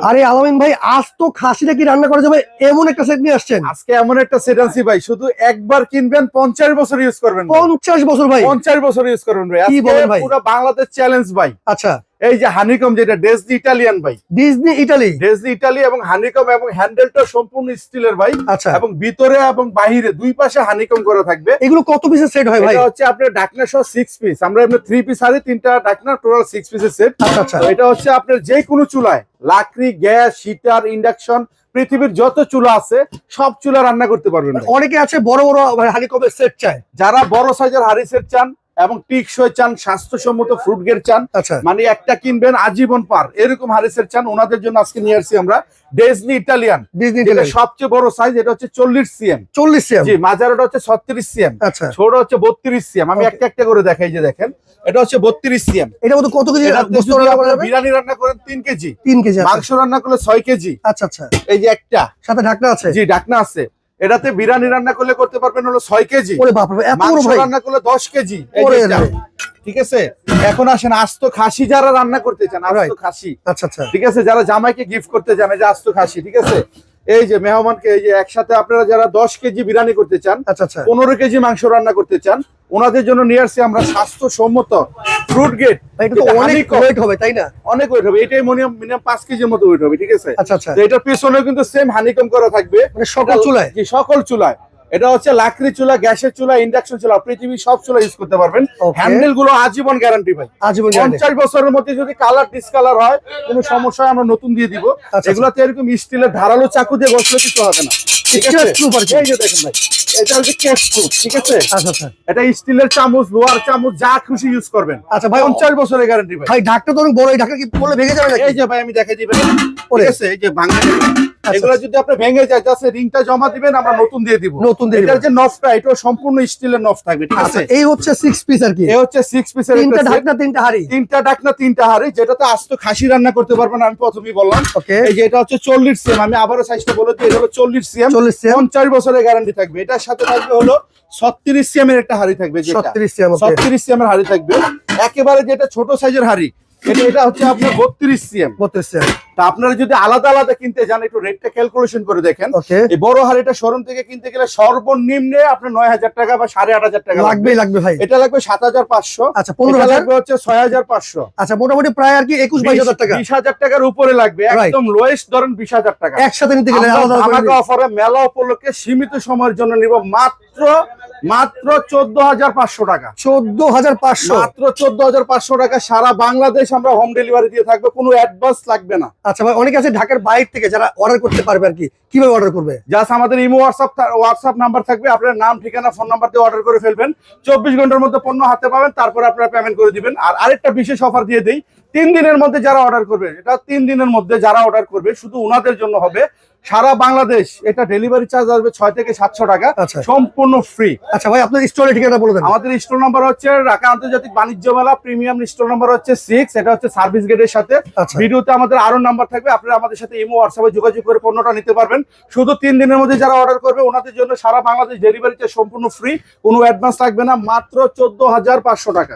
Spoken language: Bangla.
আরে আলামিন ভাই, আজ তো খাসিটা কি রান্না করা যাবে এমন একটা সেট নিয়ে আসছেন। আজকে এমন একটা সেট আনছি ভাই, শুধু একবার কিনবেন 50 বছর ইউজ করবেন। 50 বছর ভাই? 50 বছর ইউজ করবেন ভাই। কি বলেন ভাই? পুরো বাংলাদেশ চ্যালেঞ্জ ভাই। আচ্ছা, এই যে হানিকম, যেটা ডেজনি ইটালিয়ান ভাই, ডিজনি ইটালি, ডেজনি ইটালি এবং হানিকম, এবং হ্যান্ডেলটা সম্পূর্ণ স্টিলের ভাই। আচ্ছা, এবং ভিতরে এবং বাহিরে দুই পাশে হানিকম করা থাকবে। এগুলো কত পিসের সেট হয় ভাই? এটা হচ্ছে আপনার ঢাকনা সহ 6 পিস, আমরা এমনি 3 পিস হারি, 3টা ঢাকনা, টোটাল 6 পিসের সেট। আচ্ছা আচ্ছা, এটা হচ্ছে আপনার যে কোনো চুলায়, লাকড়ি, গ্যাস, হিটার, ইন্ডাকশন, পৃথিবীর যত চুলা আছে সব চুলা রান্না করতে পারবেন। অনেকে আছে বড় বড় হানিকমের সেট চায়, যারা বড় সাইজের হাড়ি সেট চান এবং টিকসই চান, স্বাস্থ্যসম্মত ফ্রুট গেট চান, আচ্ছা, মানে একটা কিনবেন আজীবন পার, এরকম হাড়ি সেট চান, ওনাদের জন্য আজকে নিয়ে আসছি আমরা ডেজনি ইটালিয়ান। ডিজনি এটা ইটালি সবচেয়ে বড় সাইজ, এটা হচ্ছে 40 সিএম। 40 সিএম? জি, মাঝারটা হচ্ছে 36 সিএম, আচ্ছা, ছোট হচ্ছে 32 সিএম। আমি একটা একটা করে দেখাই, যে দেখেন এটা হচ্ছে 32 সিএম। এটা মতো কত কেজি গোশত রান্না করা যাবে? বিরিয়ানি রান্না করেন 3 কেজি, 3 কেজি, মাংস রান্না করলে 6 কেজি। আচ্ছা আচ্ছা, এই যে একটা সাথে ঢাকনা আছে? জি, ঢাকনা আছে। এটাতে বিরিয়ানি রান্না করলে করতে পারবেন হলো 6 কেজি, ওরে বাপ রে, এত বড় মাংস ভাই! রান্না করলে 10 কেজি। এই ওরে যে এটা, রে। ঠিক আছে। এখন আসেন আস্ত খাসি যারা রান্না করতে চান, আস্ত খাসি, আচ্ছা আচ্ছা, ঠিক আছে, যারা জামাইকে গিফট করতে চান, এই যে আস্ত খাসি, ঠিক আছে। এই যে মেহমানকে, এই যে একসাথে আপনারা যারা 10 কেজি বিরিয়ানি করতে চান, আচ্ছা আচ্ছা, 15 কেজি মাংস রান্না করতে চান, ওনাদের জন্য নিয়ে আসছি আমরা স্বাস্থ্যসম্মত ফ্রুট গেট। এটা তো অনেক ওয়েট হবে তাই না? অনেক ওয়েট হবে, এটাই মিনিমাম 5 কেজির মতো ওয়েট হবে, ঠিক আছে। আচ্ছা আচ্ছা, তো এটার পিছনেও কিন্তু সেম হানিকম করা থাকবে, মানে সকল চুলায়? জি, সকল চুলায়। এটা হচ্ছে লাকড়ি চুলা, গ্যাসের চুলা, ইন্ডাকশন চুলা, পৃথিবীর সব চুলা ইউজ করতে পারবেন। হ্যান্ডেল গুলো আজীবন গ্যারান্টি ভাই, আজীবন গ্যারান্টি। 50 বছরের মধ্যে যদি কালার ডিসকালার হয়, কোনো সমস্যা হয় আমরা নতুন দিয়ে দিব। এগুলাতে এরকম স্টিলের ধারালো চাকু দিয়ে বসলে কিছু হবে না, ঠিক আছে। এই যে দেখেন ভাই, এটা হচ্ছে কেস প্রুফ, ঠিক আছে। আচ্ছা আচ্ছা, এটা স্টিলের চামচ, লোহার চামচ, যা খুশি ইউজ করবেন। আচ্ছা ভাই, 50 বছরের গ্যারান্টি ভাই। ভাই ঢাকনা তো অনেক বড়, এই ঢাকনা কি পড়লে ভেঙে যাবে নাকি? এই যে ভাই আমি দেখাই দিবেন, ঠিক আছে, এই যে ভাঙা, এগুলো যদি আপনি ভেঙে যায়, জাস্ট রিংটা জমা দিবেন, আমরা নতুন দিয়ে দিব। নতুন দিয়ে এটার যে নফটা, এটা সম্পূর্ণ স্টিলের নফ থাকবে, ঠিক আছে। এই হচ্ছে 6 পিস আর কি? এই হচ্ছে 6 পিসের 3টা ঢাকনা 3টা হাড়ি, 3টা ঢাকনা 3টা হাড়ি, যেটাতে আস্ত খাসি রান্না করতে পারবেন, আমি প্রথমেই বললাম। ওকে, এই যে এটা হচ্ছে 40 সিএম, আমি আবারো সাইজটা বলে দিই, এটা হলো 40 সিএম, 50 বছরের গ্যারান্টি থাকবে। এটার সাথে থাকবে হলো 36 সিএম এর একটা হাড়ি থাকবে, যেটা 36 সিএম, 36 সিএম এর হাড়ি থাকবে। একেবারে যেটা ছোট সাইজের হাড়ি, এটা হচ্ছে আপনার 32 সিএম। 32 সিএম। তা আপনারা যদি আলাদা আলাদা কিনতে যান, একটু রেটটা ক্যালকুলেশন করে দেখেন। এই বড় হাড়িটা শোরুম থেকে কিনতে গেলে সর্বনিম্নে আপনার 9000 টাকা বা 8500 টাকা লাগবে ভাই। এটা লাগবে 7500। আচ্ছা, 15000 লাগবে হচ্ছে 6500। আচ্ছা, মোটামুটি প্রায় আর কি 21-22 টাকা, 20000 টাকার উপরে লাগবে, একদম লোয়েস্ট ধরেন 20000 টাকা। একসাথে নিতে গেলে আমাকে অফারে মেলা উপলক্ষে সীমিত সময়ের জন্য নিব মাত্র 14500 টাকা। 14500? মাত্র 14500 টাকা। সারা বাংলাদেশ আমরা হোম ডেলিভারি দিয়ে থাকবো, কোনো অ্যাডভান্স লাগবে না। আচ্ছা ভাই, অনেকে আছে ঢাকার বাইরে থেকে যারা অর্ডার করতে পারবে আর কি, কিভাবে অর্ডার করবে? জাস্ট আমাদের ইমো হোয়াটসঅ্যাপ নাম্বার থাকবে, আপনার নাম, ঠিকানা, ফোন নাম্বার দিয়ে অর্ডার করে ফেলবেন। 24 ঘন্টার মধ্যে পণ্য হাতে পাবেন, তারপর আপনারা পেমেন্ট করে দিবেন। আর আরেকটা বিশেষ অফার দিয়ে দেই, 3 দিনের মধ্যে যারা অর্ডার করবে, এটা 3 দিনের মধ্যে যারা অর্ডার করবে শুধু ওনাদের জন্য হবে। সারা বাংলাদেশ এটা ডেলিভারি চার্জ আসবে 6 থেকে 700 টাকা, সম্পূর্ণ ফ্রি। আচ্ছা ভাই, আপনার স্টোরের ঠিকানা বলে দেন। আমাদের স্টোর নাম্বার হচ্ছে ঢাকা আন্তর্জাতিক বাণিজ্য মেলা, প্রিমিয়াম স্টোর নাম্বার হচ্ছে 6, এটা হচ্ছে সার্ভিস গেটের সাথে। ভিডিওতে আমাদের আরো নাম্বার থাকবে, আপনারা আমাদের সাথে ইমো হোয়াটসঅ্যাপে যোগাযোগ করে পণ্যটা নিতে পারবেন। শুধু 3 দিনের মধ্যে যারা অর্ডার করবে ওনাদের জন্য সারা বাংলাদেশ ডেলিভারিতে সম্পূর্ণ ফ্রি, কোনো অ্যাডভান্স লাগবে না, মাত্র 14500 টাকা।